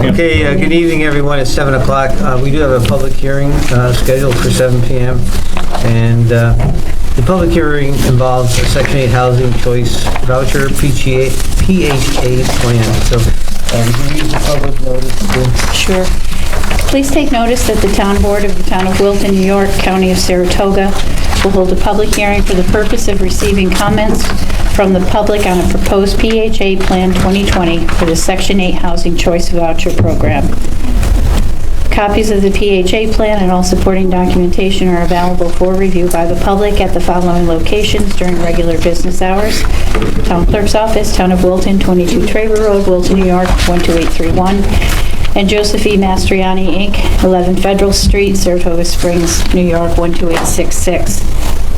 Okay, good evening, everyone. It's 7 o'clock. We do have a public hearing scheduled for 7 p.m. And the public hearing involves a Section 8 Housing Choice Voucher PHA plan. So, can you use the public notice? Sure. Please take notice that the Town Board of the Town of Wilton, New York, County of Saratoga, will hold a public hearing for the purpose of receiving comments from the public on a proposed PHA Plan 2020 for the Section 8 Housing Choice Voucher Program. Copies of the PHA Plan and all supporting documentation are available for review by the public at the following locations during regular business hours: Town Clerk's Office, Town of Wilton, 22 Traver Road, Wilton, New York, 12831, and Joseph E. Mastriani, Inc., 11 Federal Street, Saratoga Springs, New York, 12866.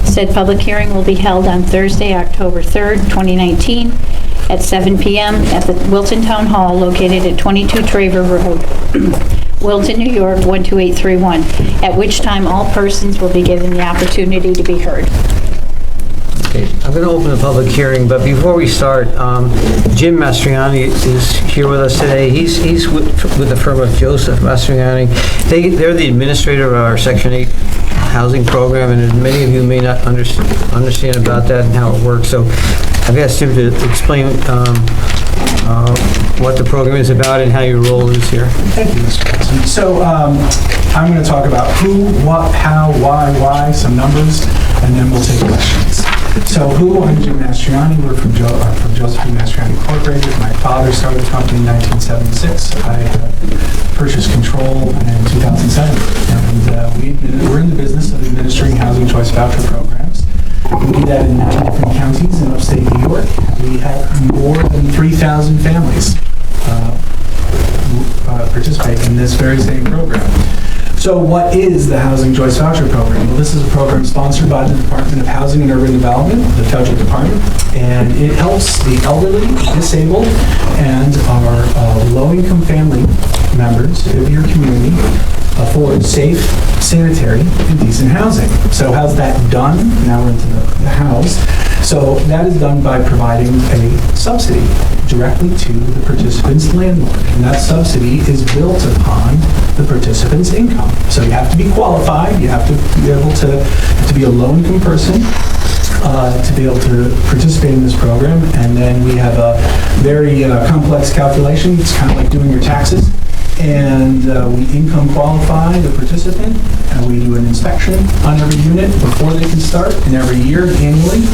Said public hearing will be held on Thursday, October 3rd, 2019, at 7 p.m. at the Wilton Town Hall located at 22 Traver Road, Wilton, New York, 12831, at which time all persons will be given the opportunity to be heard. Okay, I'm going to open the public hearing, but before we start, Jim Mastriani is here with us today. He's with the firm of Joseph Mastriani. They're the administrator of our Section 8 housing program, and many of you may not understand about that and how it works. So I've asked him to explain what the program is about and how your role is here. Thank you, Mr. President. So I'm going to talk about who, what, how, why, some numbers, and then we'll take questions. So who? I'm Jim Mastriani. We're from Joseph E. Mastriani Incorporated. My father started the company in 1976. I purchased control in 2007. And we're in the business of administering housing choice voucher programs. We do that in 9 different counties in upstate New York. We have more than 3,000 families participate in this very same program. So what is the Housing Choice Voucher Program? Well, this is a program sponsored by the Department of Housing and Urban Development, the federal department, and it helps the elderly, disabled, and our low-income family members of your community afford safe, sanitary, and decent housing. So how's that done? Now we're into the house. So that is done by providing a subsidy directly to the participant's landlord. And that subsidy is built upon the participant's income. So you have to be qualified, you have to be able to be a low-income person to be able to participate in this program. And then we have a very complex calculation. It's kind of like doing your taxes. And we income qualify the participant, and we do an inspection on every unit before they can start, and every year, annually.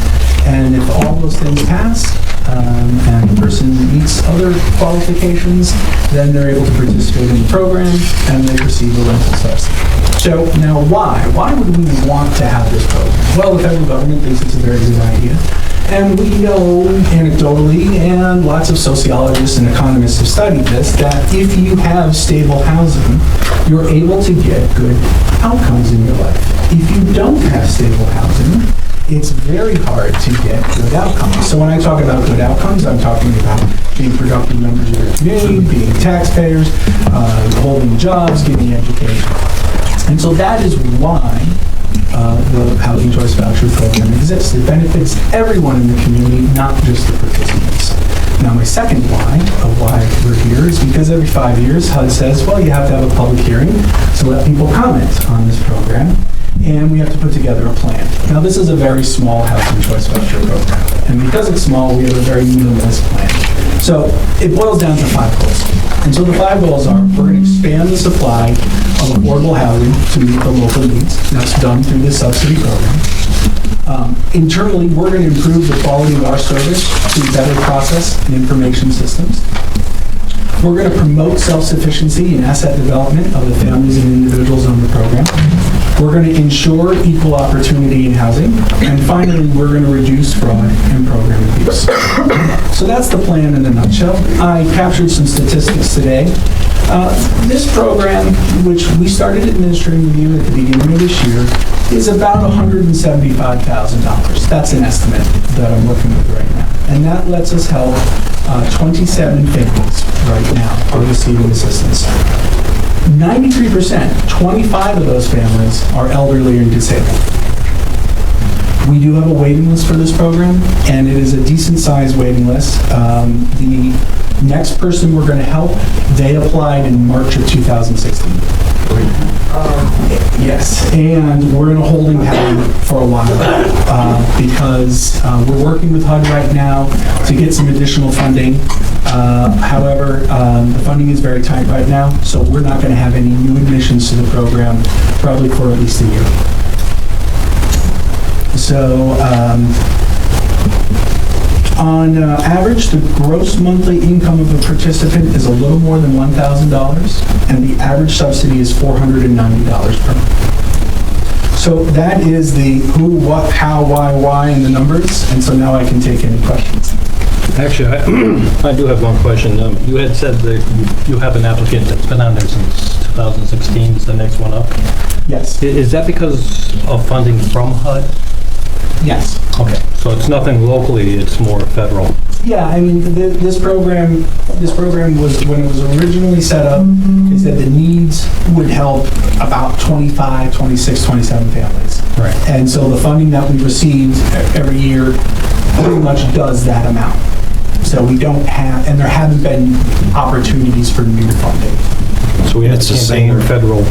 And if all those things pass, and the person meets other qualifications, then they're able to participate in the program, and they receive a rental subsidy. So now why? Why would we want to have this program? Well, the federal government thinks it's a very good idea. And we know anecdotally, and lots of sociologists and economists have studied this, that if you have stable housing, you're able to get good outcomes in your life. If you don't have stable housing, it's very hard to get good outcomes. So when I talk about good outcomes, I'm talking about being productive members of your community, being taxpayers, holding jobs, getting education. And so that is why the Housing Choice Voucher Program exists. It benefits everyone in the community, not just the participants. Now, my second why of why we're here is because every 5 years, HUD says, well, you have to have a public hearing to let people comment on this program, and we have to put together a plan. Now, this is a very small Housing Choice Voucher Program, and because it's small, we have a very minimalist plan. So it boils down to 5 goals. And so the 5 goals are, we're going to expand the supply of affordable housing to meet the local needs. That's done through this subsidy program. Internally, we're going to improve the quality of our service through better process and information systems. We're going to promote self-sufficiency and asset development of the families and individuals on the program. We're going to ensure equal opportunity in housing. And finally, we're going to reduce fraud and program abuse. So that's the plan in a nutshell. I captured some statistics today. This program, which we started administering with you at the beginning of this year, is about $175,000. That's an estimate that I'm working with right now. And that lets us help 27 families right now are receiving assistance. 93%, 25 of those families are elderly and disabled. We do have a waiting list for this program, and it is a decent-sized waiting list. The next person we're going to help, they applied in March of 2016. Yes, and we're in a holding pattern for a while because we're working with HUD right now to get some additional funding. However, the funding is very tight right now, so we're not going to have any new admissions to the program probably for at least a year. So, on average, the gross monthly income of a participant is a little more than $1,000, and the average subsidy is $490 per month. So that is the who, what, how, why, and the numbers, and so now I can take any questions. Actually, I do have one question. You had said that you have an applicant that's been on there since 2016, is the next one up. Yes. Is that because of funding from HUD? Yes. Okay, so it's nothing locally, it's more federal. Yeah, I mean, this program was, when it was originally set up, is that the needs would help about 25, 26, 27 families. Right. And so the funding that we received every year pretty much does that amount. So we don't have, and there haven't been opportunities for new funding. So we have the same federal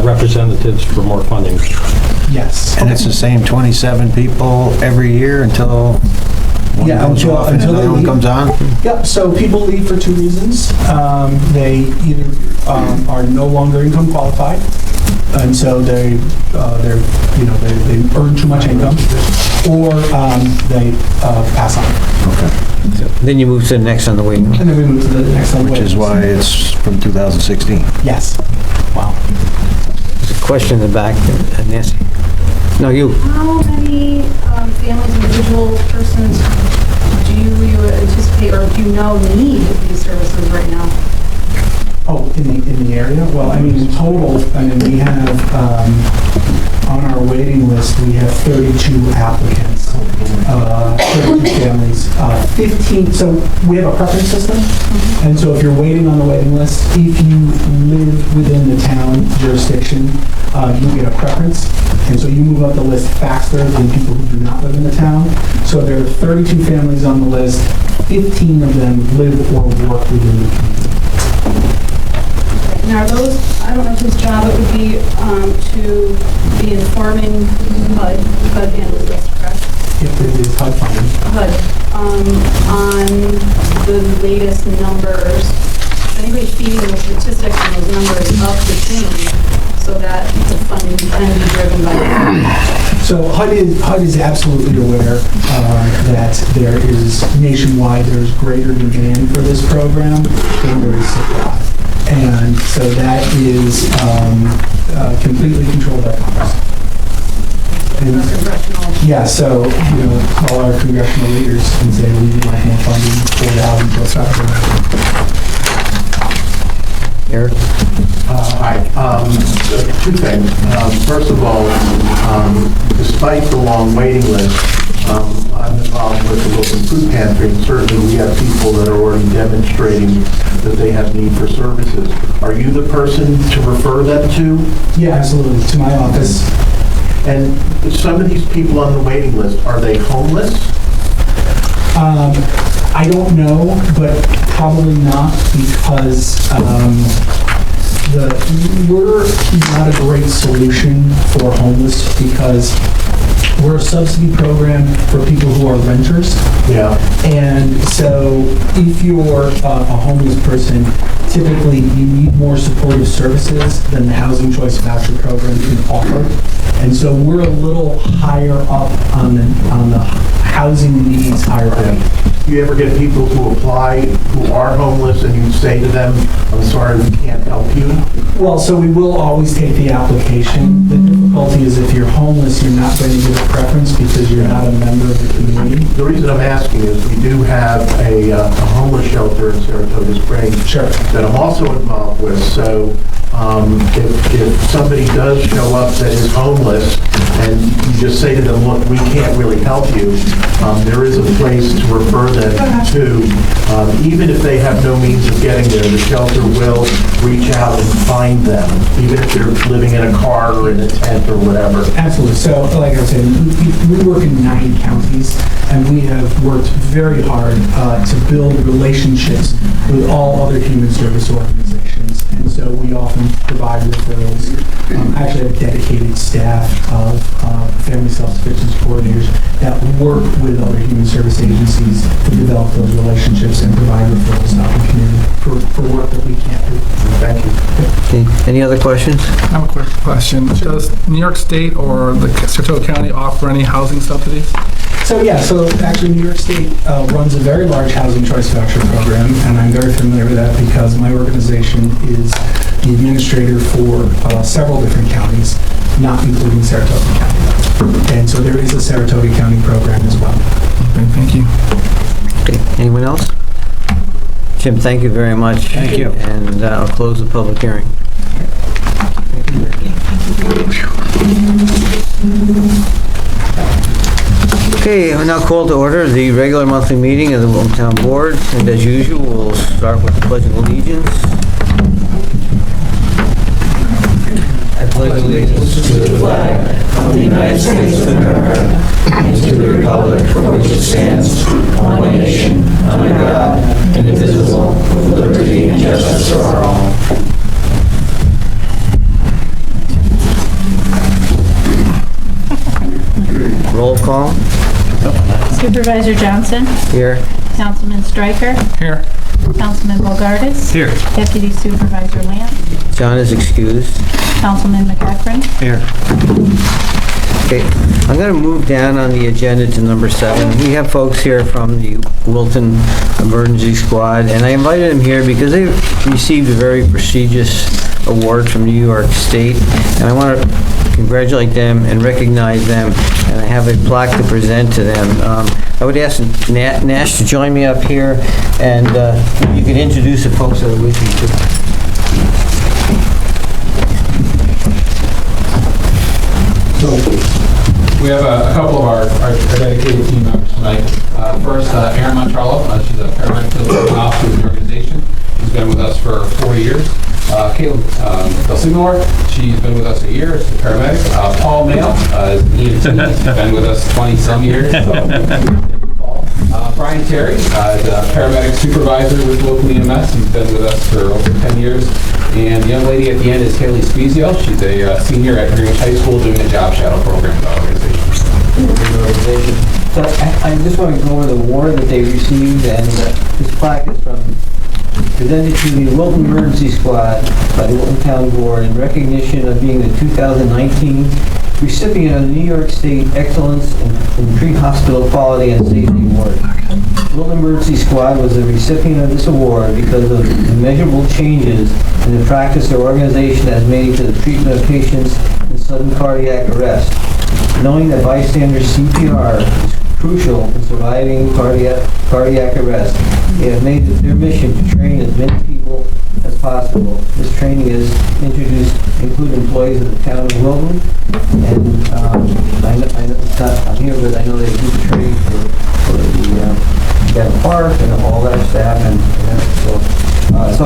representatives for more funding. Yes. And it's the same 27 people every year until one goes off and another one comes on? Yep, so people leave for two reasons. They either are no longer income qualified, and so they earn too much income, or they pass on. Okay. Then you move to the next on the waiting list. And then we move to the next one. Which is why it's from 2016. Yes. Wow. There's a question in the back, Nancy. No, you. How many families, individual persons do you anticipate or do you know need these services right now? Oh, in the area? Well, I mean, in total, I mean, we have, on our waiting list, we have 32 applicants, 32 families, 15, so we have a preference system, and so if you're waiting on the waiting list, if you live within the town jurisdiction, you get a preference, and so you move up the list faster than people who do not live in the town. So there are 32 families on the list, 15 of them live or work within the community. And are those, I don't know whose job it would be to be informing HUD handles this, correct? If it is HUD funding. HUD, on the latest numbers. Is anybody feeding the statistics and those numbers up the chain so that the funding can be driven by HUD? So HUD is absolutely aware that there is nationwide, there's greater demand for this program than there is supply. And so that is completely controlled by Congress. And, yeah, so, call our congressional leaders and say we would like more funding for the housing choice voucher. Eric? Hi. Two things. First of all, despite the long waiting list, I'm involved with the Wilton Food Pantry, and certainly we have people that are already demonstrating that they have need for services. Are you the person to refer them to? Yeah, absolutely, to my office. And some of these people on the waiting list, are they homeless? I don't know, but probably not, because we're not a great solution for homeless, because we're a subsidy program for people who are renters. Yeah. And so if you're a homeless person, typically you need more supportive services than the Housing Choice Voucher Program can offer. And so we're a little higher up on the housing needs hierarchy. Do you ever get people who apply who are homeless and you say to them, I'm sorry, we can't help you? Well, so we will always take the application. The difficulty is if you're homeless, you're not going to get a preference because you're not a member of the community. The reason I'm asking is we do have a homeless shelter in Saratoga Springs Sure. that I'm also involved with. So if somebody does show up that is homeless, and you just say to them, look, we can't really help you, there is a place to refer them to. Even if they have no means of getting there, the shelter will reach out and find them, even if they're living in a car or in a tent or whatever. Absolutely. So, like I said, we work in 9 counties, and we have worked very hard to build relationships with all other human service organizations. And so we often provide referrals. I actually have a dedicated staff of family self-sufficiency coordinators that work with other human service agencies to develop those relationships and provide referrals out in the community for work that we can't do. Thank you. Okay. Any other questions? I have a quick question. Does New York State or the Saratoga County offer any housing subsidies? So actually New York State runs a very large housing choice voucher program, and I'm very familiar with that because my organization is the administrator for several different counties, not including Saratoga County. And so there is a Saratoga County program as well. Okay, thank you. Okay. Anyone else? Jim, thank you very much. Thank you. And I'll close the public hearing. Okay, I now call to order the regular monthly meeting of the Wilton Town Board, and as usual, we'll start with the Pledge of Allegiance. I pledge allegiance to the flag of the United States of America and to the republic for which it stands, one nation, under God, indivisible, with liberty and justice for all. Roll call. Supervisor Johnson, Here. Councilman Stryker, Here. Councilman Bogartis, Here. Deputy Supervisor Lamb, John is excused. Councilman McEachran. Here. Okay, I'm going to move down on the agenda to number 7. We have folks here from the Wilton Emergency Squad, and I invited them here because they received a very prestigious award from New York State, and I want to congratulate them and recognize them, and I have a plaque to present to them. I would ask Nash to join me up here, and you can introduce the folks that are with you. So we have a couple of our dedicated team members tonight. First, Erin Montrello. She's a paramedic for the officer of the organization. She's been with us for 4 years. Caleb Delsignor, she's been with us a year as a paramedic. Paul Mail is an EMT. He's been with us 20-some years. Brian Terry is a paramedic supervisor with local EMS. He's been with us for over 10 years. And the young lady at the end is Haley Spezio. She's a senior at Greenwich High School doing a job shadow program with the organization. So I just want to go over the award that they received, and this plaque is presented to the Wilton Emergency Squad by the Wilton Town Board in recognition of being the 2019 recipient of the New York State Excellence in Pre-Hospital Quality and Safety Award. Wilton Emergency Squad was the recipient of this award because of the measurable changes in the practice their organization has made to the treatment of patients in sudden cardiac arrest. Knowing that bystander CPR is crucial in surviving cardiac arrest, they have made it their mission to train as many people as possible. This training is introduced include employees of the town of Wilton, and I know it's not on here, but I know they do training for the Devon Park and all that staff, and so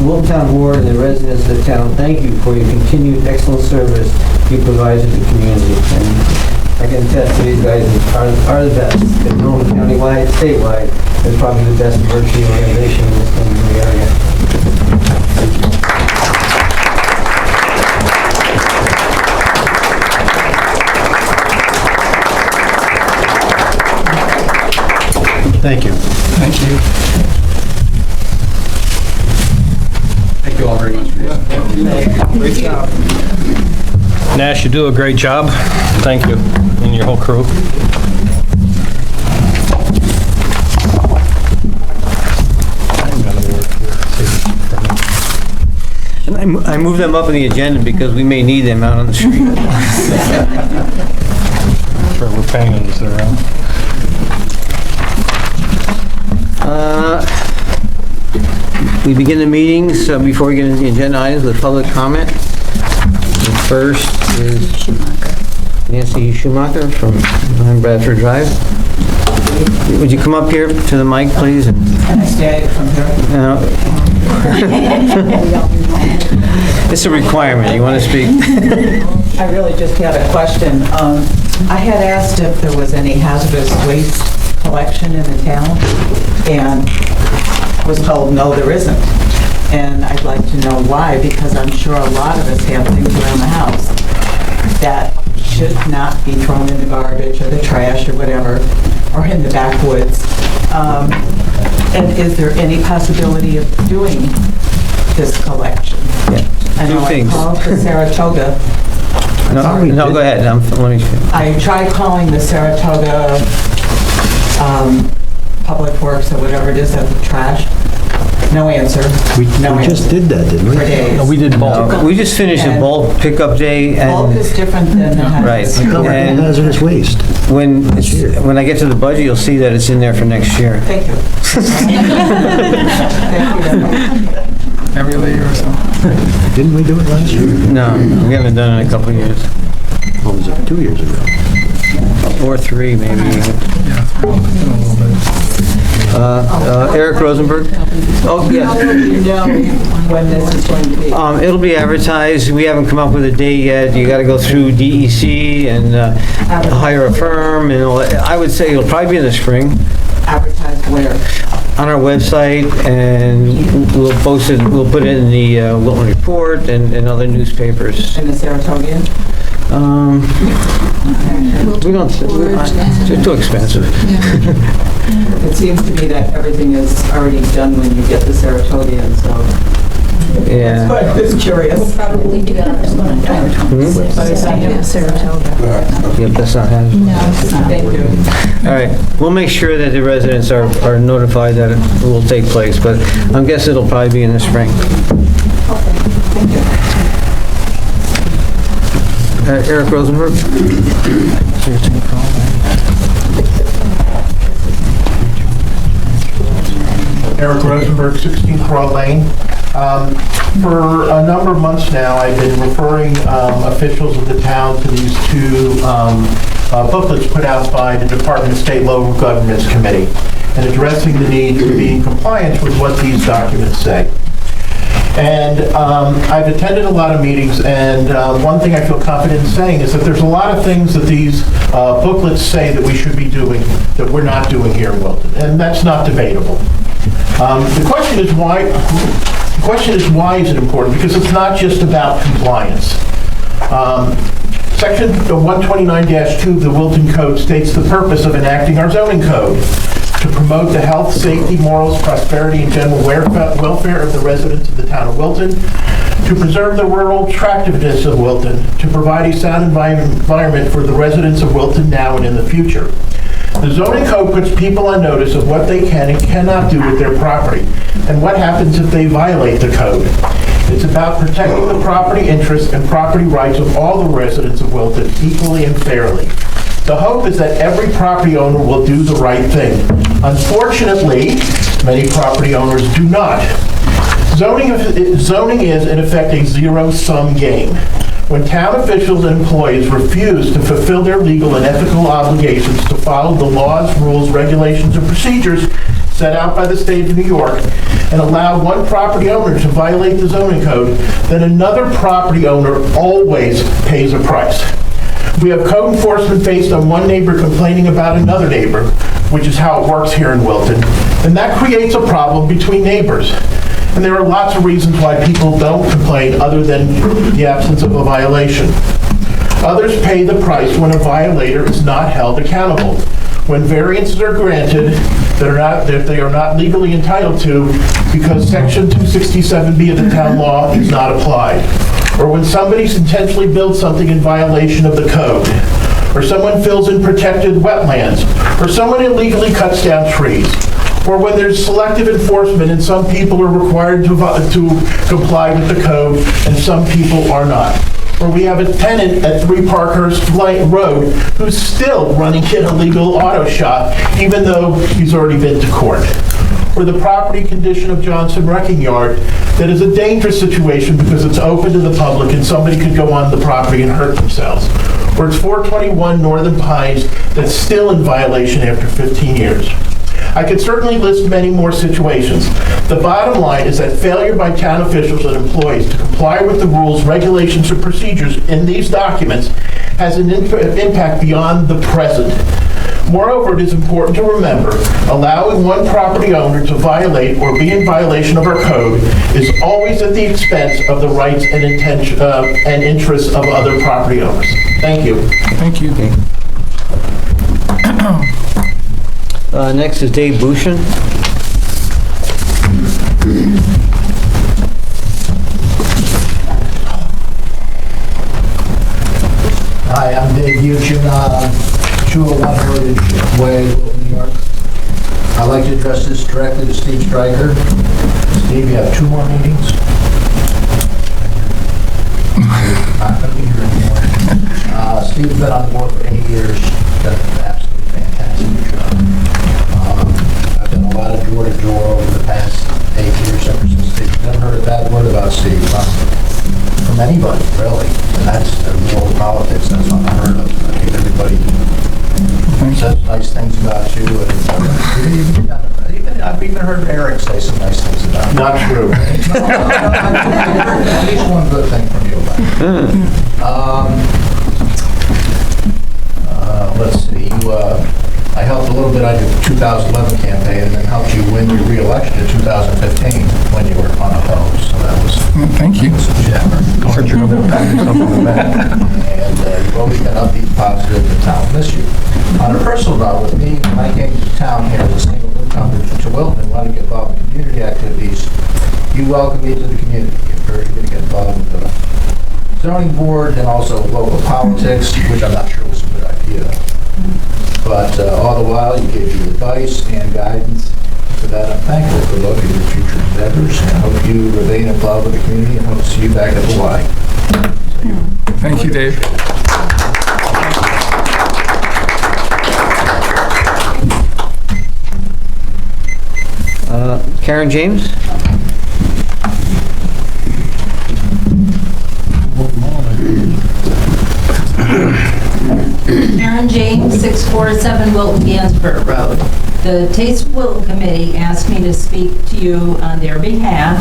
Wilton Town Board and the residents of the town, thank you for your continued excellent service you provide to the community. And I can attest to these guys are the best. They're known countywide, statewide. They're probably the best emergency organization in the area. Thank you. Thank you. Thank you all very much for your support. Great job. Nash, you do a great job. Thank you, and your whole crew. And I move them up on the agenda because we may need them out on the street. Sure, we're paying them to sit around. We begin the meetings, before we get into the agenda items, with public comment. The first is Nancy Schumacher from 9 Bradford Drive. Would you come up here to the mic, please? Can I stay from here? It's a requirement. You want to speak? I really just had a question. I had asked if there was any hazardous waste collection in the town, and was told, no, there isn't. And I'd like to know why, because I'm sure a lot of us have things around the house that should not be thrown in the garbage or the trash or whatever, or in the backwoods. And is there any possibility of doing this collection? Yeah. I know I called the Saratoga. No, go ahead. Let me. I tried calling the Saratoga Public Works or whatever it is at the trash. No answer. We just did that, didn't we? For days. We did bulk. We just finished a bulk pickup day, Bulk and is different than the right. hazardous. And Hazardous waste. when I get to the budget, you'll see that it's in there for next year. Thank you. Thank you. Every other year or so. Didn't we do it last year? No, we haven't done it in a couple of years, What was it, 2 years ago? or 3 maybe. Yeah, it's been a little bit. Eric Rosenberg. Oh, yeah. How will you know when this is going to be? It'll be advertised. We haven't come up with a date yet. You got to go through DEC and hire a firm. And I would say it'll probably be in the spring Advertised where? on our website, and we'll post it. We'll put it in the Wilton Report and other newspapers. In the Saratoga? We don't. It's too expensive. It seems to me that everything is already done when you get the Saratoga, so. Yeah. But I was curious. Probably do that. But it's not in Saratoga. Yep, that's not happening. Thank you. All right, we'll make sure that the residents are notified that it will take place, but I'm guessing it'll probably be in the spring. Thank you. Eric Rosenberg? Eric Rosenberg, 16 Broad Lane. For a number of months now, I've been referring officials of the town to these 2 booklets put out by the Department of State Local Governments Committee, and addressing the need to be in compliance with what these documents say. And I've attended a lot of meetings, and one thing I feel confident in saying is that there's a lot of things that these booklets say that we should be doing that we're not doing here in Wilton, and that's not debatable. The question is why. The question is why is it important? Because it's not just about compliance. Section 129-2 of the Wilton Code states the purpose of enacting our zoning code: to promote the health, safety, morals, prosperity, and general welfare of the residents of the town of Wilton, to preserve the rural attractiveness of Wilton, to provide a sound environment for the residents of Wilton now and in the future. The zoning code puts people on notice of what they can and cannot do with their property, and what happens if they violate the code. It's about protecting the property interests and property rights of all the residents of Wilton equally and fairly. The hope is that every property owner will do the right thing. Unfortunately, many property owners do not. Zoning is, in effect, a zero-sum game. When town officials and employees refuse to fulfill their legal and ethical obligations to follow the laws, rules, regulations, and procedures set out by the state of New York, and allow one property owner to violate the zoning code, then another property owner always pays a price. We have code enforcement based on one neighbor complaining about another neighbor, which is how it works here in Wilton, and that creates a problem between neighbors. And there are lots of reasons why people don't complain other than the absence of a violation. Others pay the price when a violator is not held accountable, when variances are granted that they are not legally entitled to because Section 267B of the town law is not applied, or when somebody intentionally builds something in violation of the code, or someone fills in protected wetlands, or someone illegally cuts down trees, or when there's selective enforcement and some people are required to comply with the code and some people are not. Or we have a tenant at 3 Parkhurst Road who's still running an illegal auto shop even though he's already been to court. or the property condition of Johnson Wrecking Yard that is a dangerous situation because it's open to the public and somebody could go on the property and hurt themselves. Or it's 421 Northern Pines that's still in violation after 15 years. I could certainly list many more situations. The bottom line is that failure by town officials and employees to comply with the rules, regulations, and procedures in these documents has an impact beyond the present. Moreover, it is important to remember, allowing one property owner to violate or be in violation of our code is always at the expense of the rights and interests of other property owners. Thank you. Thank you. Next is Dave Bushin. Hi, I'm Dave Bushin, 201 Heritage Way, Wilton, New York. I'd like to address this directly to Steve Stryker. Steve, you have 2 more meetings. Not going to be here anymore. Steve's been on the board for 8 years. Done an absolutely fantastic job. I've done a lot of door-to-door over the past 8 years ever since Steve. Never heard a bad word about Steve from anybody, really. And that's the world of politics. That's unheard of. I think everybody says nice things about you. And I've even heard Eric say some nice things about you. Not true. At least one good thing from you about it. Let's see. I helped a little bit on your 2011 campaign and then helped you win your re-election in 2015 when you were unopposed. So that was... Thank you. And you've always been upbeat, positive, the town will miss you. On a personal note, with me, when I came to town here as a single newcomer to Wilton and wanted to get involved in community activities, you welcomed me to the community. You encouraged me to get involved with the zoning board and also local politics, which I'm not sure was a good idea. But all the while, you gave me advice and guidance. For that, I'm thankful. Good luck in your future endeavors, and I hope you remain involved with the community and hope to see you back at Hawaii. Thank you, Dave. Karen James? Aaron James, 647 Wilton Gansford Road. The Taste of Wilton Committee asked me to speak to you on their behalf.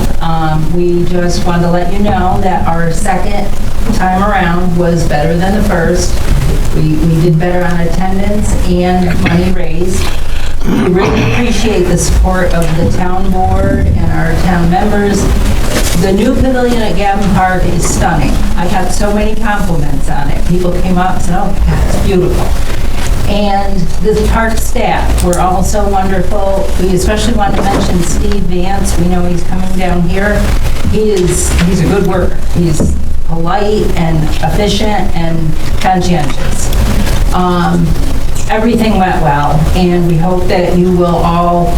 We just wanted to let you know that our second time around was better than the first. We did better on attendance and money raised. We really appreciate the support of the town board and our town members. The new pavilion at Gavin Park is stunning. I got so many compliments on it. People came up and said, oh, God, it's beautiful. And the park staff were all so wonderful. We especially want to mention Steve Vance. We know he's coming down here. He's a good worker. He's polite and efficient and conscientious. Everything went well, and we hope that you will all,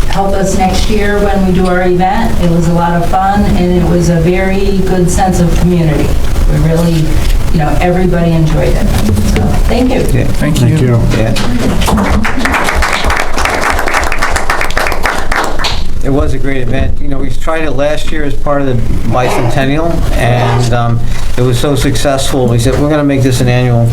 help us next year when we do our event. It was a lot of fun, and it was a very good sense of community. We really, everybody enjoyed it. So, thank you. Yeah. Thank you. Yeah. It was a great event. We tried it last year as part of the bicentennial, and it was so successful. We said, we're going to make this an annual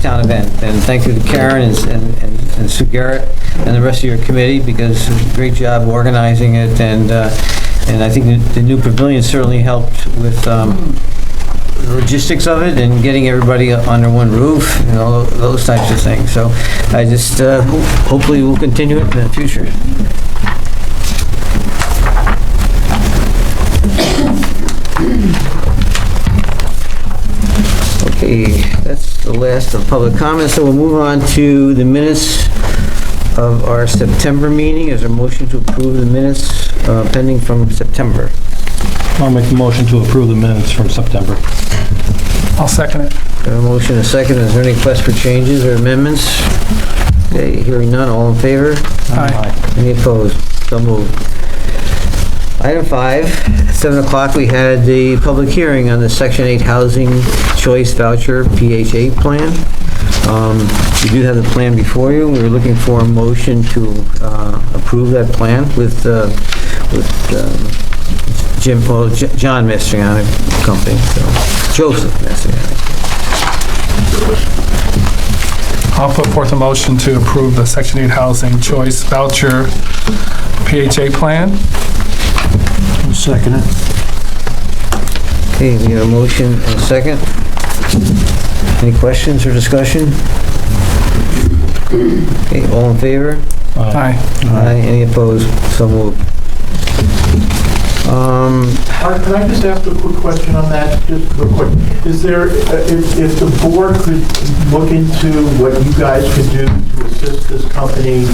town event. And thank you to Karen and Sue Garrett and the rest of your committee, because great job organizing it. And I think the new pavilion certainly helped with the logistics of it and getting everybody under one roof, those types of things. So I just hopefully we'll continue it in the future. Okay, that's the last of public comments, so we'll move on to the minutes of our September meeting. Is there a motion to approve the minutes pending from September? I'll make the motion to approve the minutes from September. I'll second it. A motion and a second. Is there any request for changes or amendments? Okay, hearing none, all in favor? Aye. Any opposed? So moved. Item 5, at 7 o'clock, we had the public hearing on the Section 8 Housing Choice Voucher PH8 plan. You do have the plan before you. We were looking for a motion to approve that plan with John Mastriani Company, so Joseph Mastriani. I'll put forth a motion to approve the Section 8 Housing Choice Voucher PHA plan. Second it. Okay, we have a motion and a second. Any questions or discussion? Okay, all in favor? Aye. Aye. Any opposed? So moved. Art, can I just ask a quick question on that, just real quick? Is there, if the board could look into what you guys could do to assist this company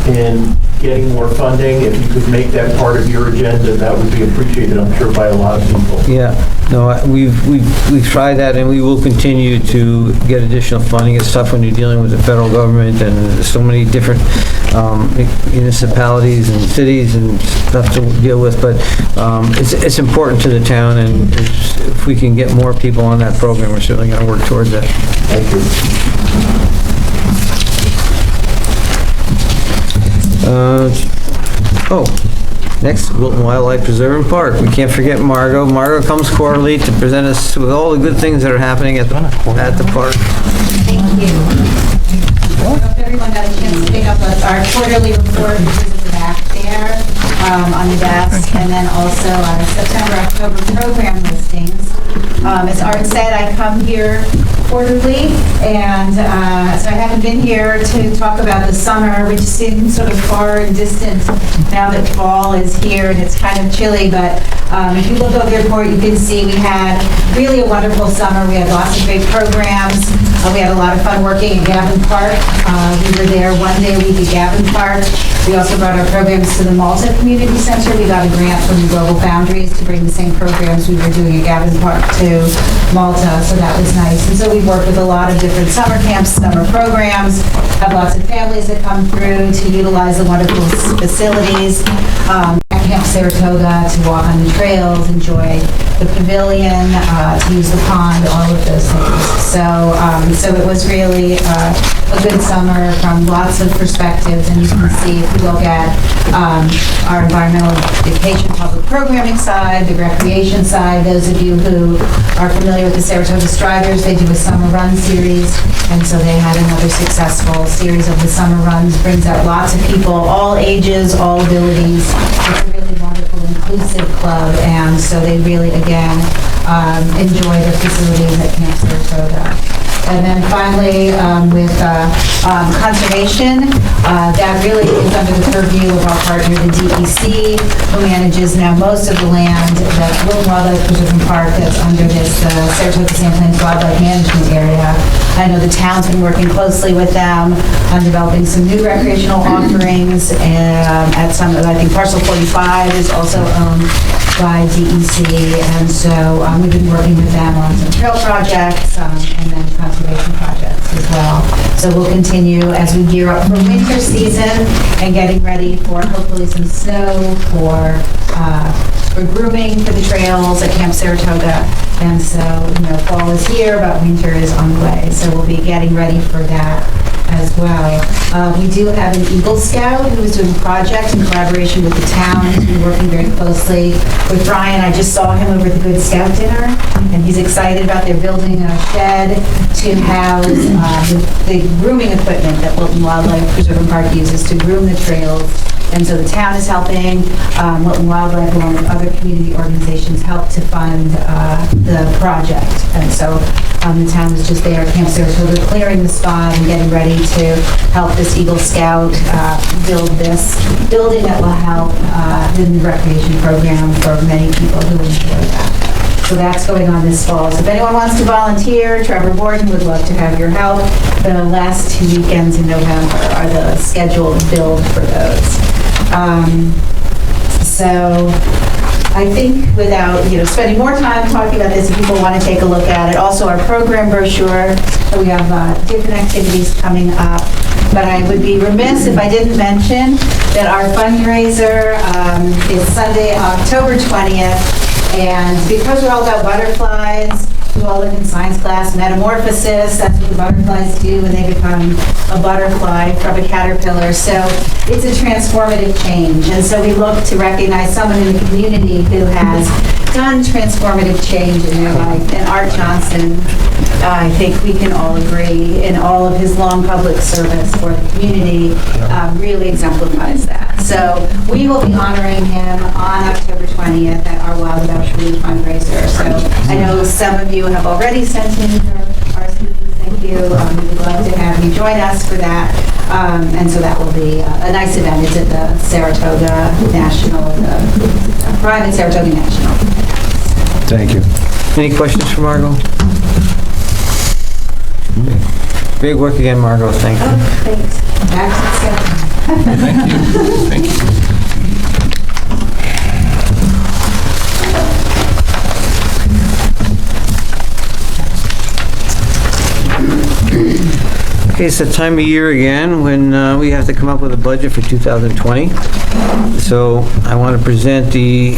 in getting more funding, if you could make that part of your agenda, that would be appreciated, I'm sure, by a lot of people. Yeah, no, we've tried that, and we will continue to get additional funding. It's tough when you're dealing with the federal government, and there's so many different municipalities and cities and stuff to deal with, but it's important to the town, and if we can get more people on that program, we're certainly going to work towards that. Thank you. Next, Wilton Wildlife Preserve and Park. We can't forget Margot. Margot comes quarterly to present us with all the good things that are happening at the park. Thank you. I hope everyone got a chance to pick up our quarterly report, which is at the back there on the desk, and then also our September-October program listings. As Art said, I come here quarterly, and so I haven't been here to talk about the summer, which seems sort of far and distant now that fall is here and it's kind of chilly, but if you look over the report, you can see we had really a wonderful summer. We had lots of great programs. We had a lot of fun working at Gavin Park. We were there one day a week at Gavin Park. We also brought our programs to the Malta Community Center. We got a grant from Global Boundaries to bring the same programs we were doing at Gavin Park to Malta, so that was nice. And so we worked with a lot of different summer camps, summer programs, have lots of families that come through to utilize the wonderful facilities. At Camp Saratoga to walk on the trails, enjoy the pavilion, to use the pond, all of those things. So it was really a good summer from lots of perspectives, and you can see if you look at our environmental education public programming side, the recreation side, those of you who are familiar with the Saratoga Striders, they do a summer run series, and so they had another successful series of the summer runs, brings out lots of people, all ages, all abilities. It's a really wonderful, inclusive club, and so they really, again, enjoy the facilities at Camp Saratoga. And then finally, with conservation, that really is under the purview of our partner, the DEC, who manages now most of the land that's Wilton Wildlife Preserve and Park that's under this Saratoga Sand Plains Wildlife Management Area. I know the town's been working closely with them on developing some new recreational offerings, and at some, I think parcel 45 is also owned by DEC, and so we've been working with them on some trail projects and then conservation projects as well. So we'll continue as we gear up for winter season and getting ready for hopefully some snow, for grooming for the trails at Camp Saratoga. And so, fall is here, but winter is on the way. So we'll be getting ready for that as well. We do have an Eagle Scout who is doing a project in collaboration with the town. He's been working very closely with Brian. I just saw him over at the Good Scout dinner, and he's excited about their building a shed to house the grooming equipment that Wilton Wildlife Preserve and Park uses to groom the trails. And so the town is helping, Wilton Wildlife, along with other community organizations, help to fund the project. And so the town was just there at Camp Saratoga clearing the spot and getting ready to help this Eagle Scout build this building that will help in the recreation program for many people who enjoy that. So that's going on this fall. So if anyone wants to volunteer, Trevor Borden would love to have your help. The last 2 weekends in November are the scheduled build for those. So I think without spending more time talking about this, if people want to take a look at it. Also our program brochure, so we have different activities coming up. But I would be remiss if I didn't mention that our fundraiser is Sunday, October 20th. And because we're all about butterflies who all live in science class, metamorphosis, that's what the butterflies do when they become a butterfly from a caterpillar. So it's a transformative change. And so we look to recognize someone in the community who has done transformative change in their life. And Art Johnson, I think we can all agree, in all of his long public service for the community, really exemplifies that. So we will be honoring him on October 20th at our Wild About Tree fundraiser. So I know some of you have already sent in your RSVPs. Thank you. We'd love to have you join us for that. And so that will be a nice event. It's at the Saratoga National, the private Saratoga National. Thank you. Any questions for Margot? Great work again, Margot. Thank you. Oh, thanks. Back to the schedule. Thank you. Thank you. Okay, it's the time of year again when we have to come up with a budget for 2020. So I want to present the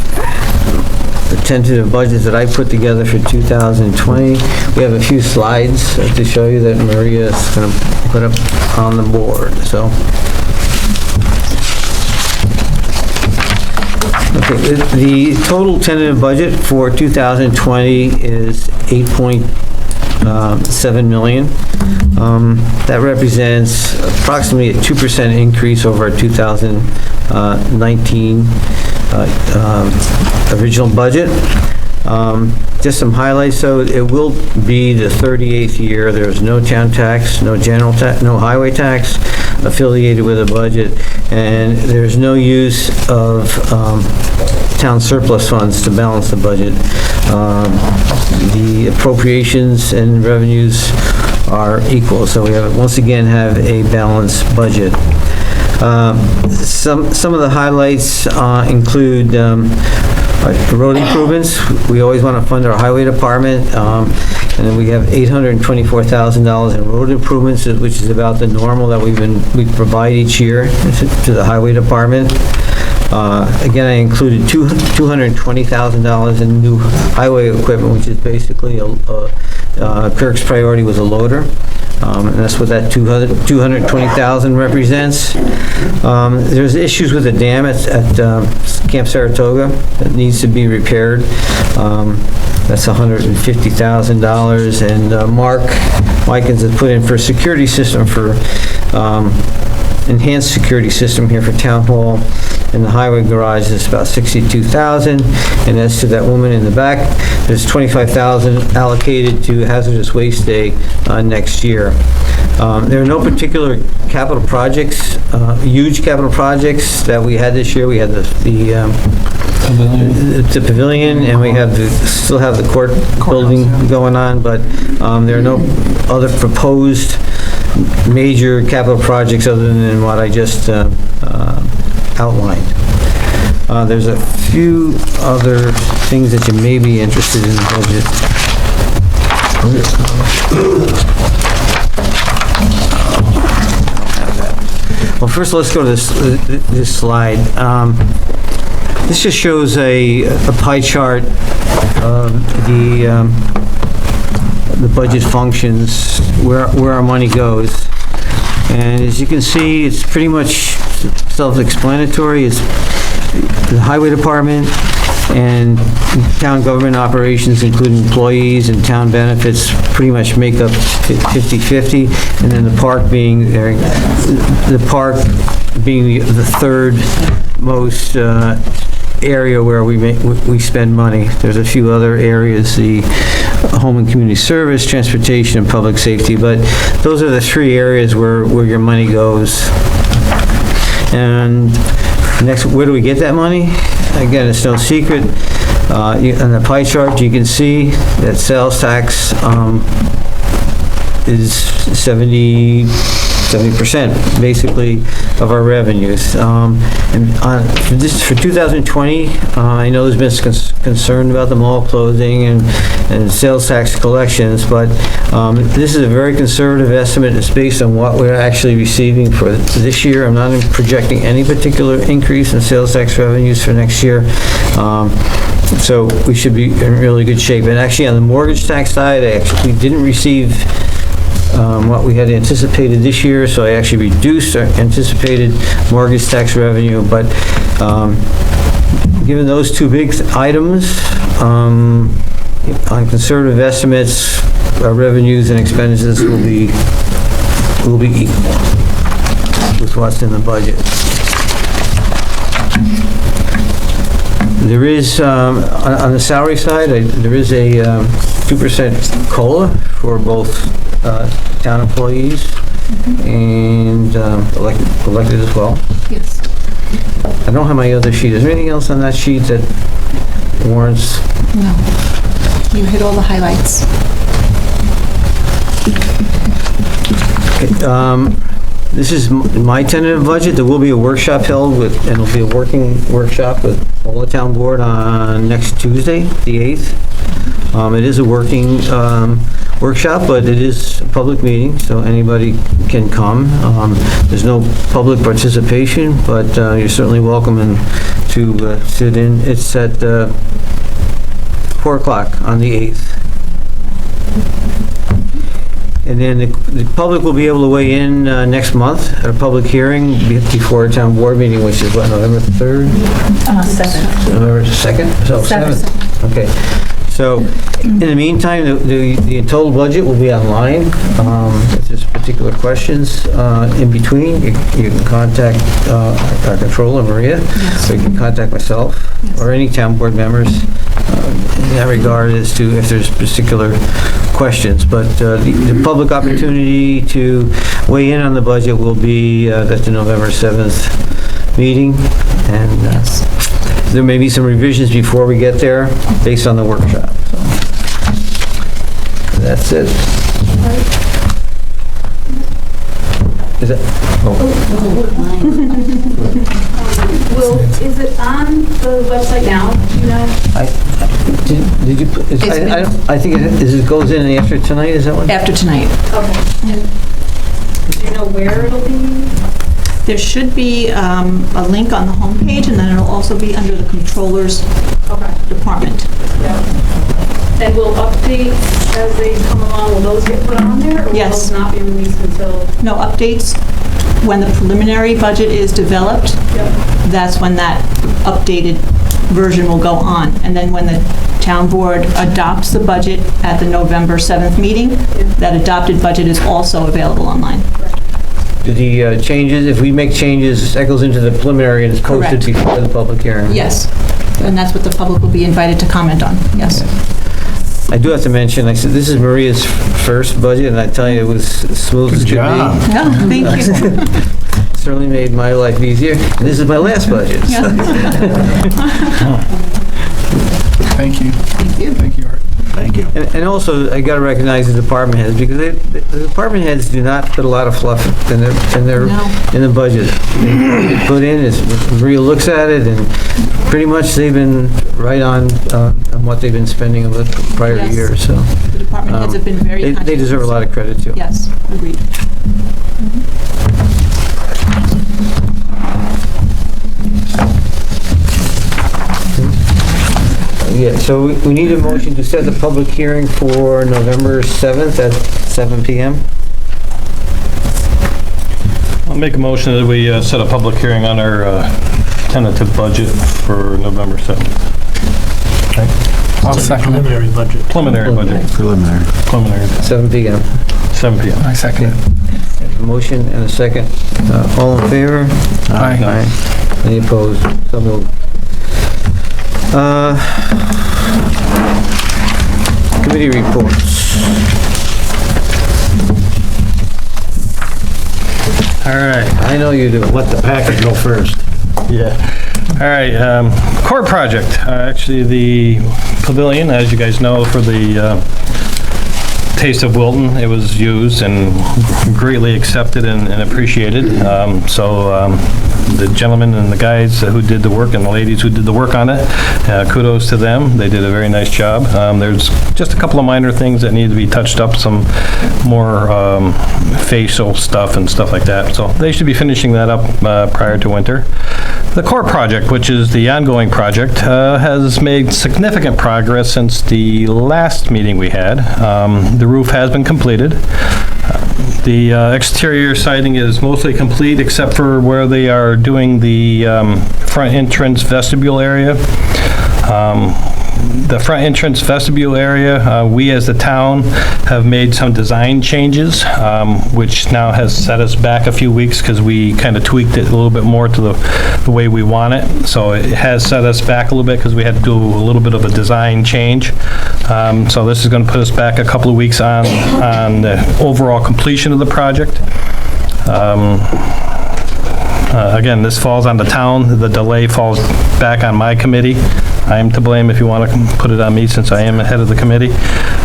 tentative budgets that I put together for 2020. We have a few slides to show you that Maria is going to put up on the board. So, okay, the total tentative budget for 2020 is $8.7 million. That represents approximately a 2% increase over our 2019 original budget. Just some highlights, so it will be the 38th year. There's no town tax, no general tax, no highway tax affiliated with the budget, and there's no use of town surplus funds to balance the budget. The appropriations and revenues are equal, so we have, once again, have a balanced budget. Some of the highlights include road improvements. We always want to fund our highway department, and then we have $824,000 in road improvements, which is about the normal that we provide each year to the highway department. Again, I included $220,000 in new highway equipment, which is basically Kirk's priority was a loader. And that's what that $220,000 represents. There's issues with the dam at Camp Saratoga that needs to be repaired. That's $150,000. And Mark Mikens has put in for a security system for enhanced security system here for Town Hall. And the highway garage is about $62,000. And as to that woman in the back, there's $25,000 allocated to Hazardous Waste Day next year. There are no particular capital projects, huge capital projects that we had this year. We had the pavilion, and we have still have the court building going on, but there are no other proposed major capital projects other than what I just outlined. There's a few other things that you may be interested in the budget. Well, first let's go to this slide. This just shows a pie chart of the budget functions, where our money goes. And as you can see, it's pretty much self-explanatory. It's the highway department and town government operations, including employees and town benefits, pretty much make up 50-50, and then the park being the third most area where we spend money. There's a few other areas, the home and community service, transportation, and public safety, but those are the three areas where your money goes. And next, where do we get that money? Again, it's no secret. On the pie chart, you can see that sales tax is 70% basically of our revenues. And for 2020, I know there's been concern about the mall closing and sales tax collections, but this is a very conservative estimate. It's based on what we're actually receiving for this year. I'm not projecting any particular increase in sales tax revenues for next year. So we should be in really good shape. And actually, on the mortgage tax side, we didn't receive what we had anticipated this year, so I actually reduced our anticipated mortgage tax revenue. But given those two big items, on conservative estimates, our revenues and expenses will be equal with what's in the budget. There is, on the salary side, there is a 2% COLA for both town employees and elected as well. Yes. I don't have my other sheet. Is there anything else on that sheet that warrants? No. You hit all the highlights. This is my tentative budget. There will be a workshop held and it'll be a working workshop with all the town board on next Tuesday, the 8th. It is a working workshop, but it is a public meeting, so anybody can come. There's no public participation, but you're certainly welcome to sit in. It's at 4 o'clock on the 8th. And then the public will be able to weigh in next month at a public hearing before a town board meeting, which is what, November 3rd? 7th. November 2nd? So 7th. Okay. So in the meantime, the total budget will be online. If there's particular questions in between, you can contact our controller, Maria, or you can contact myself or any town board members in that regard as to if there's particular questions. But the public opportunity to weigh in on the budget will be at the November 7th meeting. And there may be some revisions before we get there based on the workshop. So that's it. Is that? Will, is it on the website now? Do you know? Did you put, I think it goes in after tonight, is that one? After tonight. Okay. And do you know where it'll be? There should be a link on the homepage, and then it'll also be under the controller's department. Yeah. And will updates as they come along, will those get put on there? Or Yes. will those not be released until? No updates. When the preliminary budget is developed, that's when that updated version will go on. And then when the town board adopts the budget at the November 7th meeting, that adopted budget is also available online. Do the changes, if we make changes, that goes into the preliminary and is posted Correct. before the public hearing? Yes. And that's what the public will be invited to comment on. Yes. I do have to mention, I said, this is Maria's first budget, and I tell you, it was smooth as could be. Yeah, thank you. Certainly made my life easier. And this is my last budget. Yeah. Thank you. Thank you. Thank you, Art. Thank you. And also, I got to recognize the department heads, because the department heads do not put a lot of fluff in the budget. They put in, Maria looks at it, and pretty much they've been right on what they've been spending over the prior year. So The department heads have been very they deserve a lot of credit too. Yes, agreed. Yeah, so we need a motion to set the public hearing for November 7th at 7 p.m. I'll make a motion that we set a public hearing on our tentative budget for November 7th. I'll second it. Preliminary budget. Preliminary. 7 p.m. 7 p.m. I second it. A motion and a second. All in favor? Aye. Any opposed? So moved. Committee reports. All right. I know you do. Let the packet go first. Yeah. All right. Core project. Actually, the pavilion, as you guys know, for the Taste of Wilton, it was used and greatly accepted and appreciated. The gentlemen and the guys who did the work and the ladies who did the work on it, kudos to them. They did a very nice job. There's just a couple of minor things that need to be touched up, some more facial stuff and stuff like that. So they should be finishing that up prior to winter. The core project, which is the ongoing project, has made significant progress since the last meeting we had. The roof has been completed. The exterior siding is mostly complete except for where they are doing the front entrance vestibule area. The front entrance vestibule area, we as the town have made some design changes, which now has set us back a few weeks because we kind of tweaked it a little bit more to the way we want it. So it has set us back a little bit because we had to do a little bit of a design change. So this is going to put us back a couple of weeks on the overall completion of the project. Again, this falls on the town. The delay falls back on my committee. I am to blame if you want to put it on me since I am head of the committee.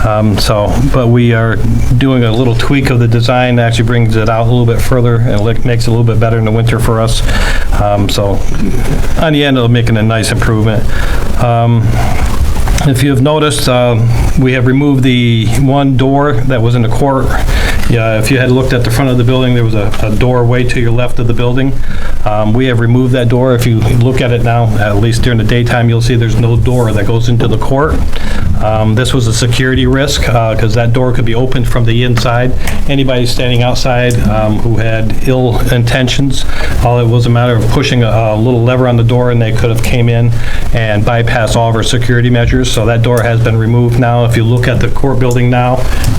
But we are doing a little tweak of the design that actually brings it out a little bit further and makes it a little bit better in the winter for us. So on the end, it'll make it a nice improvement. If you have noticed, we have removed the one door that was in the court. Yeah, if you had looked at the front of the building, there was a door way to your left of the building. We have removed that door. If you look at it now, at least during the daytime, you'll see there's no door that goes into the court. This was a security risk because that door could be opened from the inside. Anybody standing outside who had ill intentions, all it was a matter of pushing a little lever on the door and they could have came in and bypassed all of our security measures. So that door has been removed now. If you look at the court building now,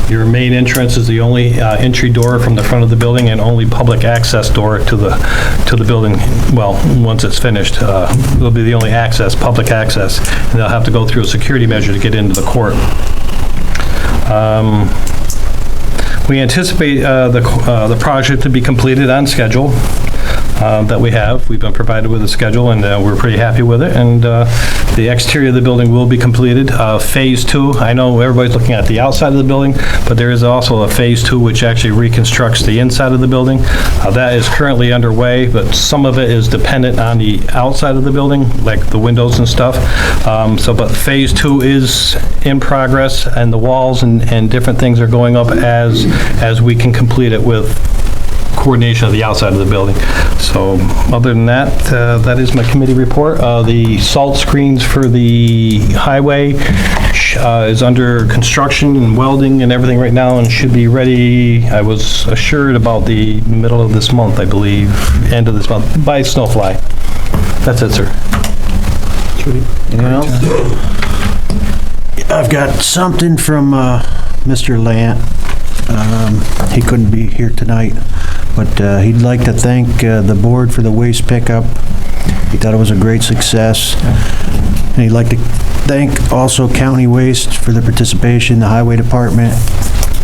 your main entrance is the only entry door from the front of the building and only public access door to the building. Well, once it's finished, it'll be the only access, public access, and they'll have to go through a security measure to get into the court. We anticipate the project to be completed on schedule that we have. We've been provided with a schedule and we're pretty happy with it. And the exterior of the building will be completed. Phase 2, I know everybody's looking at the outside of the building, but there is also a Phase 2 which actually reconstructs the inside of the building. That is currently underway, but some of it is dependent on the outside of the building, like the windows and stuff. But Phase 2 is in progress and the walls and different things are going up as we can complete it with coordination of the outside of the building. So other than that, that is my committee report. The salt screens for the highway is under construction and welding and everything right now and should be ready, I was assured, about the middle of this month, I believe, end of this month, by snowfly. That's it, sir. Anyone else? I've got something from Mr. Lant. He couldn't be here tonight, but he'd like to thank the board for the waste pickup. He thought it was a great success. And he'd like to thank also County Waste for the participation, the Highway Department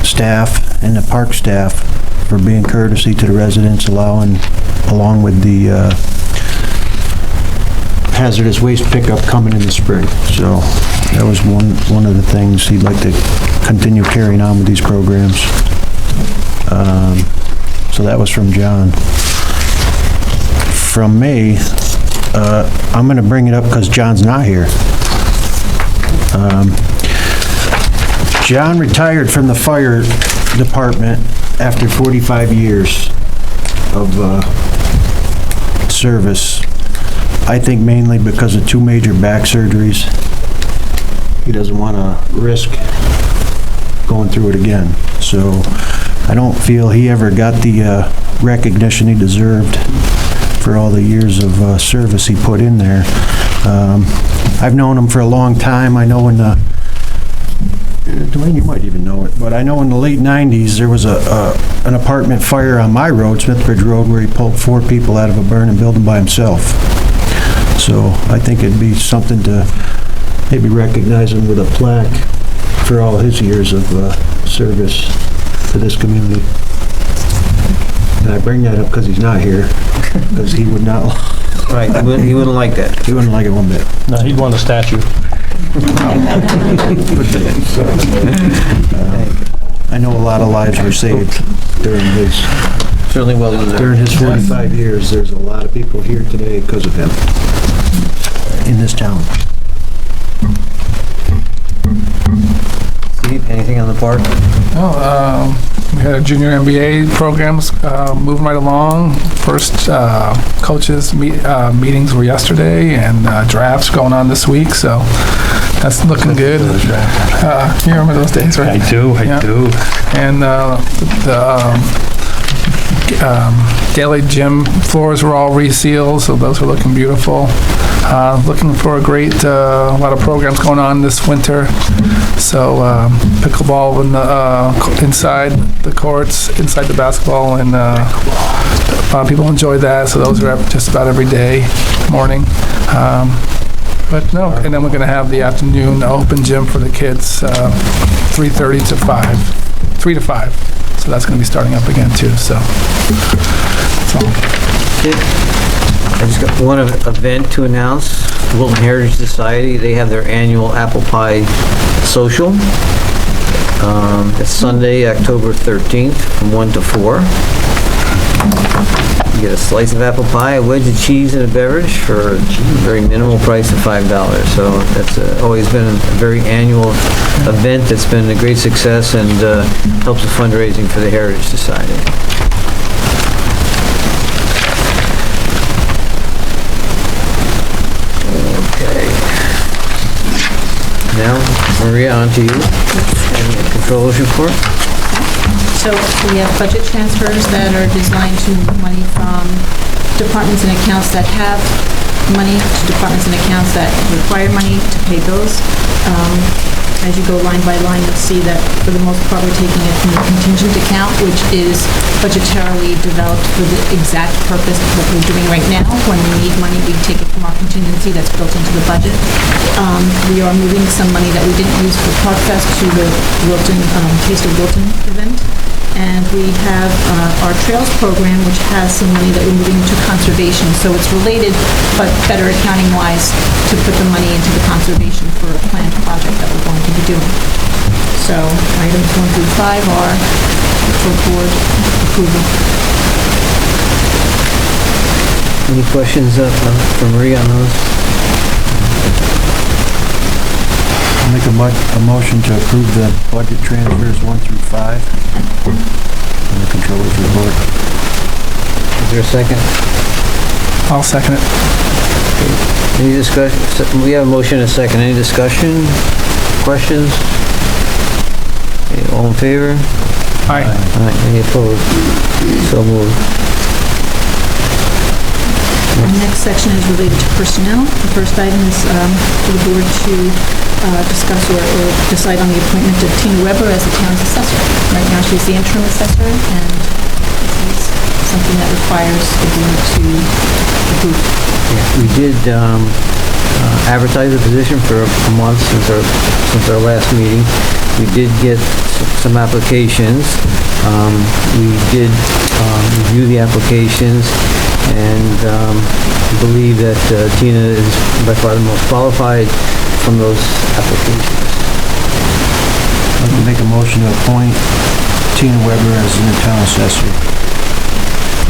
staff, and the park staff for being courtesy to the residents, along with the hazardous waste pickup coming in the spring. So that was one of the things he'd like to continue carrying on with these programs. So that was from John. From me, I'm going to bring it up because John's not here. John retired from the fire department after 45 years of service. I think mainly because of 2 major back surgeries. He doesn't want to risk going through it again. So I don't feel he ever got the recognition he deserved for all the years of service he put in there. I've known him for a long time. I know in the, Dwayne, you might even know it, but I know in the late 90s there was an apartment fire on my road, Smithbridge Road, where he pulled 4 people out of a burning building by himself. So I think it'd be something to maybe recognize him with a plaque for all his years of service to this community. And I bring that up because he's not here, because he would not. Right, he wouldn't like that. He wouldn't like it one bit. No, he'd want a statue. I know a lot of lives were saved during his. Certainly well deserved. During his 45 years, there's a lot of people here today because of him in this town. Steve, anything on the park? Oh, We had a junior NBA programs moving right along. First coaches meetings were yesterday, and drafts going on this week, so that's looking good. You remember those days, right? I do. And the daily gym floors were all resealed, so those are looking beautiful. Looking for a lot of programs going on this winter. So pickleball inside the courts, inside the basketball, and a lot of people enjoy that. So those are up just about every day, morning. But no, and then we're going to have the afternoon open gym for the kids, 3:30 to 5, 3 to 5. So that's going to be starting up again too. So that's all. I just got one event to announce. Wilton Heritage Society, they have their annual apple pie social. It's Sunday, October 13th from 1 to 4. You get a slice of apple pie, a wedge of cheese, and a beverage for a very minimal price of $5. So that's always been a very annual event that's been a great success and helps with fundraising for the Heritage Society. Okay. Now, Maria, on to you. And the Controller's report. So we have budget transfers that are designed to move money from departments and accounts that have money to departments and accounts that require money to pay bills. As you go line by line, you'll see that for the most part, we're taking it from the contingent account, which is budgetarily developed for the exact purpose of what we're doing right now. When we need money, we take it from our contingency that's built into the budget. We are moving some money that we didn't use for Park Fest to the Wilton, Taste of Wilton event. And we have our Trails program, which has some money that we're moving to conservation. So it's related, but better accounting-wise, to put the money into the conservation for a planned project that we're going to be doing. So items 1 through 5 are for board approval. Any questions for Maria on those? I'll make a motion to approve the budget transfers 1 through 5 in the Controller's report. Is there a second? I'll second it. Any discussion? We have a motion and a second. Any discussion? Questions? Okay, all in favor? Aye. Aye. Any opposed? So moved. The next section is related to personnel. The first item is for the board to discuss or decide on the appointment of Tina Weber as the town's assessor. Right now, she's the interim assessor, and this is something that requires the board to approve. Yeah, we did advertise the position for a month since our last meeting. We did get some applications. We did review the applications and believe that Tina is by far the most qualified from those applications. I'd like to make a motion to appoint Tina Weber as the new town assessor.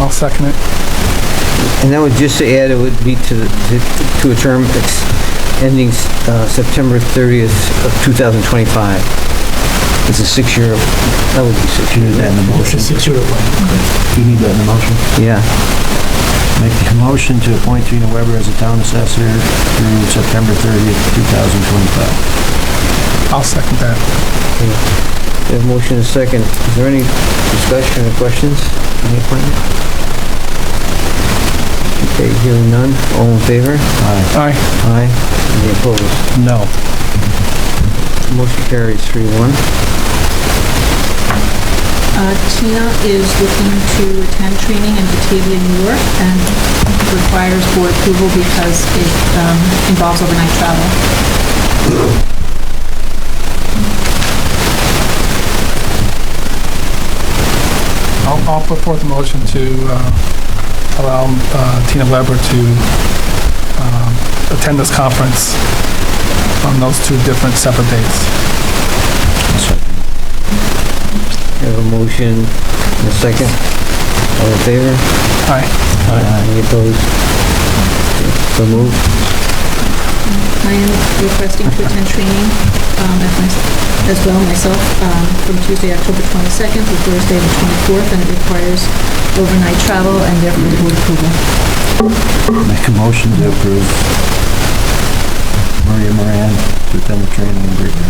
I'll second it. And that would just to add, it would be to a term ending September 30th of 2025. It's a 6-year, that would be 6 years. You need that in the motion? It's a 6-year appointment. You need that in the motion? Yeah. Make a motion to appoint Tina Weber as the town assessor through September 30th, 2025. I'll second that. Okay. We have a motion and a second. Is there any discussion or questions on the appointment? Okay, hearing none. All in favor? Aye. Aye. Aye. Any opposed? No. Motion carries 3-1. Tina is looking to attend training in Batavia, New York, and requires board approval because it involves overnight travel. I'll put forth a motion to allow Tina Weber to attend this conference on those 2 different separate dates. We have a motion and a second. All in favor? Aye. Any opposed? Okay, so moved. I am requesting to attend training as well, myself, from Tuesday, October 22nd to Thursday, the 24th, and it requires overnight travel and therefore the board approval. Make a motion to approve Maria Moran to attend the training in Brittany.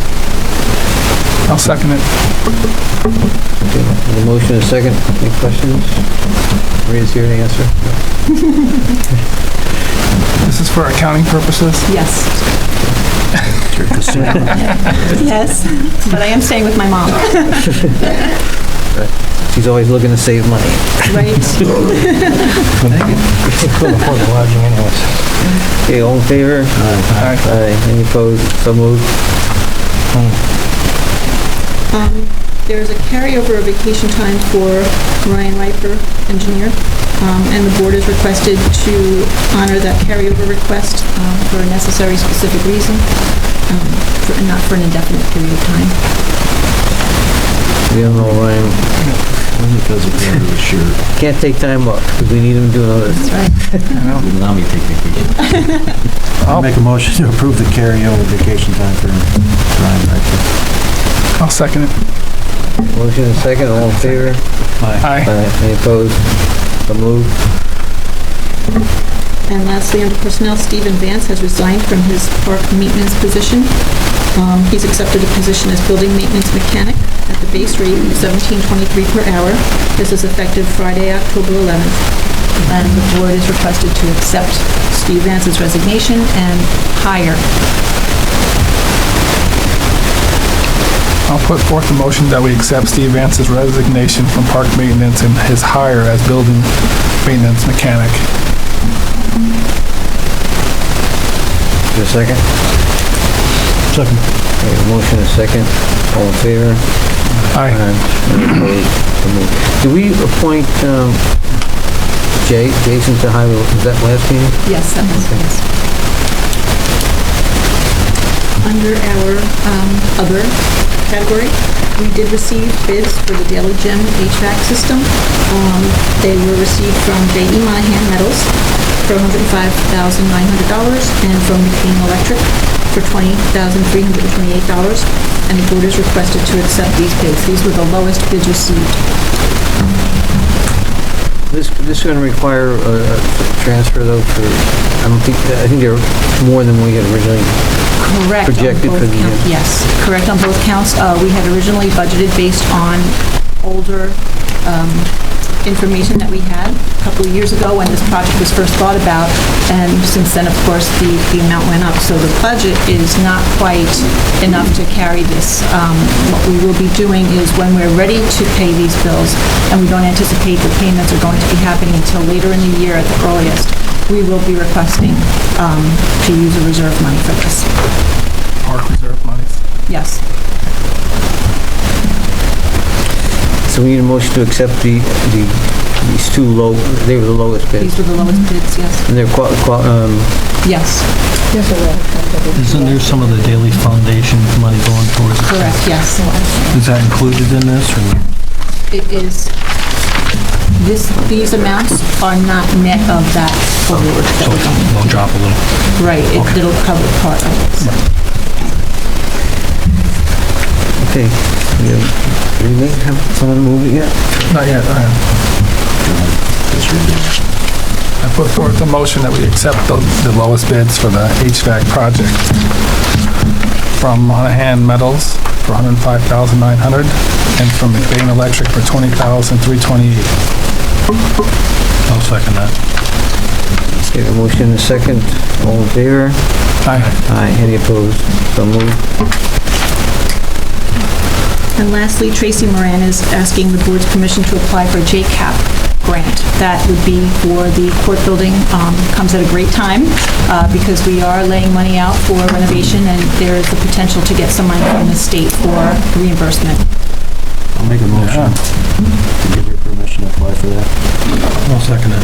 I'll second it. The motion is second. Any questions? Maria's here to answer. This is for accounting purposes? Yes. Yes, but I am staying with my mom. She's always looking to save money. Right? Couldn't afford the lodging anyways. Okay, all in favor? Aye. Aye. Any opposed? So moved. There's a carryover of vacation time for Ryan Riper, engineer, and the board has requested to honor that carryover request for a necessary specific reason, and not for an indefinite period of time. We don't know, Ryan. Only because of the end of the shirt. Can't take time off because we need him to do another. That's right. Allow me to take vacation. I'll make a motion to approve the carryover vacation time for Ryan Riker. I'll second it. Motion is second. All in favor? Aye. Any opposed? So moved. And lastly, under personnel, Stephen Vance has resigned from his park maintenance position. He's accepted a position as building maintenance mechanic at the base rate of $17.23 per hour. This is effective Friday, October 11th. And the board is requested to accept Steve Vance's resignation and hire. I'll put forth the motion that we accept Steve Vance's resignation from park maintenance and his hire as building maintenance mechanic. Is there a second? Second. Okay, motion is second. All in favor? Aye. Any opposed? So moved. Do we appoint Jason to highway? Was that last meeting? Yes, that was, yes. Under our other category, we did receive bids for the Daily Gem HVAC system. They were received from J.E. Monahan Metals for $105,900 and from McLean Electric for $20,328. And the board is requested to accept these bids. These were the lowest bids received. This is going to require a transfer though for, I think they're more than we had originally Correct. projected for the year. Yes, correct on both counts. We had originally budgeted based on older information that we had a couple of years ago when this project was first thought about, and since then, of course, the amount went up, so the budget is not quite enough to carry this. What we will be doing is when we're ready to pay these bills, and we don't anticipate the payments are going to be happening until later in the year at the earliest, we will be requesting to use a reserve money for this. Park reserve monies. Yes. So we need a motion to accept these two low, they were the lowest bids. These were the lowest bids, yes. And they're Yes. Isn't there some of the Daily Foundation money going towards it? Correct, yes. Is that included in this, or? It is, these amounts are not net of that award that we're going. They'll drop a little. Right, it'll cover part of it. So. Okay. Do we have someone move it yet? Not yet. I put forth a motion that we accept the lowest bids for the HVAC project from Monahan Metals for $105,900 and from McLean Electric for $20,328. I'll second that. Okay, a motion and a second. All in favor? Aye. Aye. Any opposed? So moved. And lastly, Tracy Moran is asking the board's permission to apply for a JCAP grant. That would be for the court building. Comes at a great time because we are laying money out for renovation and there is the potential to get some money from the state for reimbursement. I'll make a motion to give your permission to apply for that. I'll second it.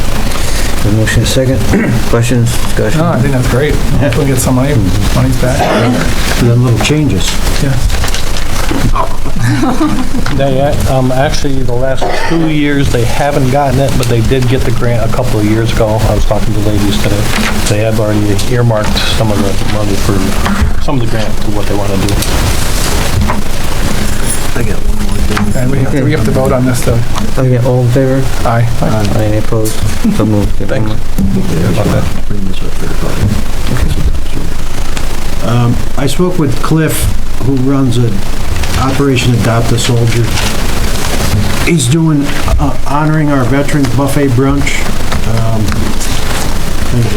The motion is second. Questions, discussion? No, I think that's great. Hopefully we get some money's back. The little changes. Yeah. They, actually, the last 2 years, they haven't gotten it, but they did get the grant a couple of years ago. I was talking to ladies today. They have already earmarked some of the money for some of the grant to what they want to do. I got one more thing. And we have to vote on this, though. Okay, all in favor? Aye. Any opposed? So moved. Thank you. Bring this up there, buddy. I spoke with Cliff, who runs Operation Adopt a Soldier. He's doing, honoring our Veterans Buffet Brunch. There's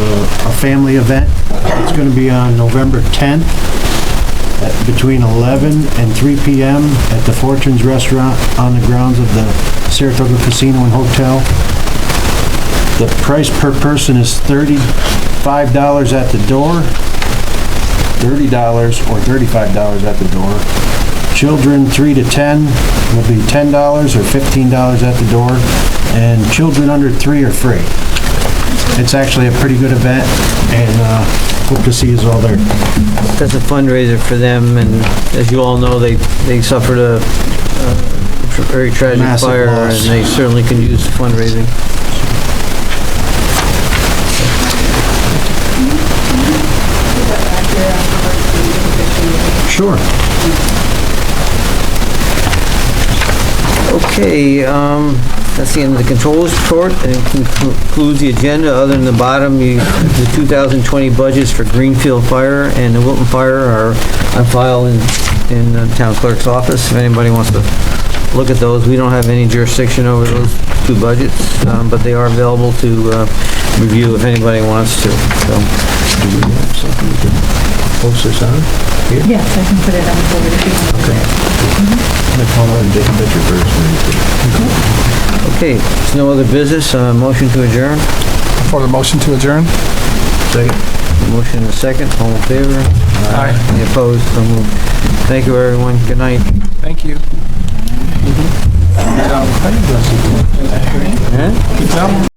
a family event. It's going to be on November 10th between 11 and 3 p.m. at the Fortunes Restaurant on the grounds of the Saratoga Casino and Hotel. The price per person is $35 at the door, $30 or $35 at the door. Children 3 to 10 will be $10 or $15 at the door, and children under 3 are free. It's actually a pretty good event, and hope to see you all there. That's a fundraiser for them, and as you all know, they suffered a very tragic Massive fire, loss. and they certainly can use fundraising. Sure. Okay, that's the end of the controllers report. That concludes the agenda. Other than the bottom, the 2020 budgets for Greenfield Fire and the Wilton Fire are on file in the town clerk's office. If anybody wants to look at those, we don't have any jurisdiction over those two budgets, but they are available to review if anybody wants to. So, Do we have something we can post this on? Yes, I can put it on forward if you want. Okay. I'm gonna call out and take a picture first. okay, there's no other business. Motion to adjourn. For the motion to adjourn? Second. Motion and a second. All in favor? Aye. Any opposed? So moved. Thank you, everyone. Good night. Thank you. Huh?